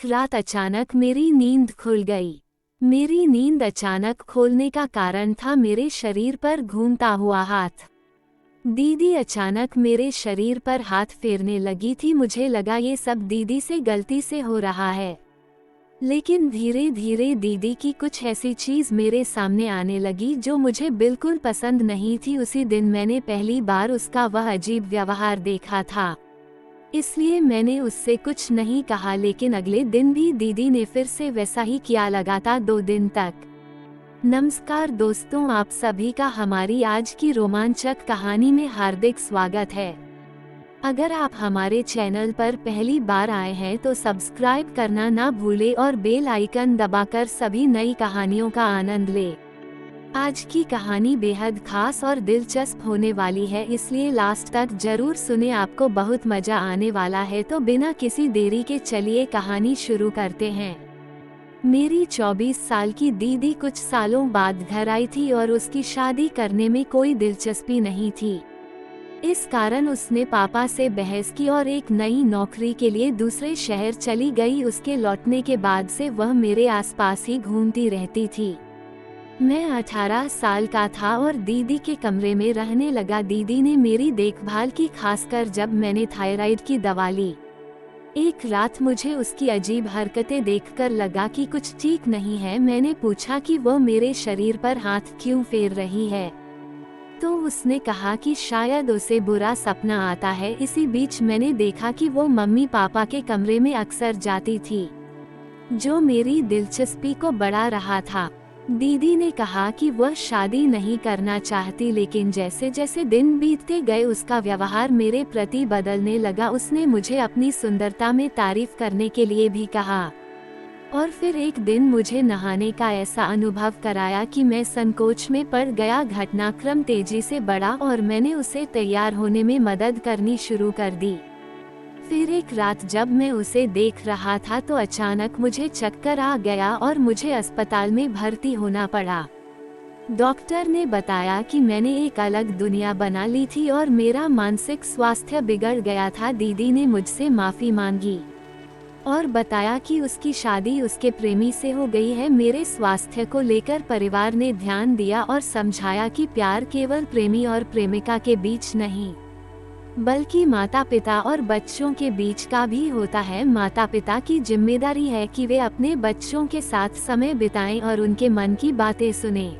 एक रात अचानक मेरी नींद खुल गई। मेरी नींद अचानक खोलने का कारण था मेरे शरीर पर घूमता हुआ हाथ। दीदी अचानक मेरे शरीर पर हाथ फेरने लगी थी। मुझे लगा ये सब दीदी से गलती से हो रहा है, लेकिन धीरे धीरे दीदी की कुछ ऐसी चीज मेरे सामने आने लगी जो मुझे बिल्कुल पसंद नहीं थी। उसी दिन मैंने पहली बार उसका वह अजीब व्यवहार देखा था, इसलिए मैंने उससे कुछ नहीं कहा। लेकिन अगले दिन भी दीदी ने फिर से वैसा ही किया, लगातार 2 दिन तक। नमस्कार दोस्तों, आप सभी का हमारी आज की रोमांचक कहानी में हार्दिक स्वागत है। अगर आप हमारे चैनल पर पहली बार आए हैं तो सब्सक्राइब करना ना भूलें और बेल आइकन दबाकर सभी नई कहानियों का आनंद लें। आज की कहानी बेहद खास और दिलचस्प होने वाली है, इसलिए लास्ट तक जरूर सुने, आपको बहुत मजा आने वाला है। तो बिना किसी देरी के चलिए कहानी शुरू करते हैं। मेरी 24 साल की दीदी कुछ सालों बाद घर आई थी और उसकी शादी करने में कोई दिलचस्पी नहीं थी। इस कारण उसने पापा से बहस की और एक नई नौकरी के लिए दूसरे शहर चली गई। उसके लौटने के बाद से वह मेरे आसपास ही घूमती रहती थी। मैं 18 साल का था और दीदी के कमरे में रहने लगा। दीदी ने मेरी देखभाल की, खासकर जब मैंने थायराइड की दवा ली। एक रात मुझे उसकी अजीब हरकतें देखकर लगा कि कुछ ठीक नहीं है। मैंने पूछा कि वो मेरे शरीर पर हाथ क्यों फेर रही है, तो उसने कहा कि शायद उसे बुरा सपना आता है। इसी बीच मैंने देखा कि वो मम्मी पापा के कमरे में अक्सर जाती थी, जो मेरी दिलचस्पी को बढ़ा रहा था। दीदी ने कहा कि वह शादी नहीं करना चाहती, लेकिन जैसे जैसे दिन बीतते गए उसका व्यवहार मेरे प्रति बदलने लगा। उसने मुझे अपनी सुंदरता में तारीफ करने के लिए भी कहा, और फिर एक दिन मुझे नहाने का ऐसा अनुभव कराया कि मैं संकोच में पड़ गया। घटनाक्रम तेजी से बढ़ा और मैंने उसे तैयार होने में मदद करनी शुरू कर दी। फिर एक रात जब मैं उसे देख रहा था तो अचानक मुझे चक्कर आ गया और मुझे अस्पताल में भर्ती होना पड़ा। डॉक्टर ने बताया कि मैंने एक अलग दुनिया बना ली थी और मेरा मानसिक स्वास्थ्य बिगड़ गया था। दीदी ने मुझसे माफी मांगी और बताया कि उसकी शादी उसके प्रेमी से हो गई है। मेरे स्वास्थ्य को लेकर परिवार ने ध्यान दिया और समझाया कि प्यार केवल प्रेमी और प्रेमिका के बीच नहीं, बल्कि माता पिता और बच्चों के बीच का भी होता है। माता पिता की जिम्मेदारी है कि वे अपने बच्चों के साथ समय बिताएं और उनके मन की बातें सुनें।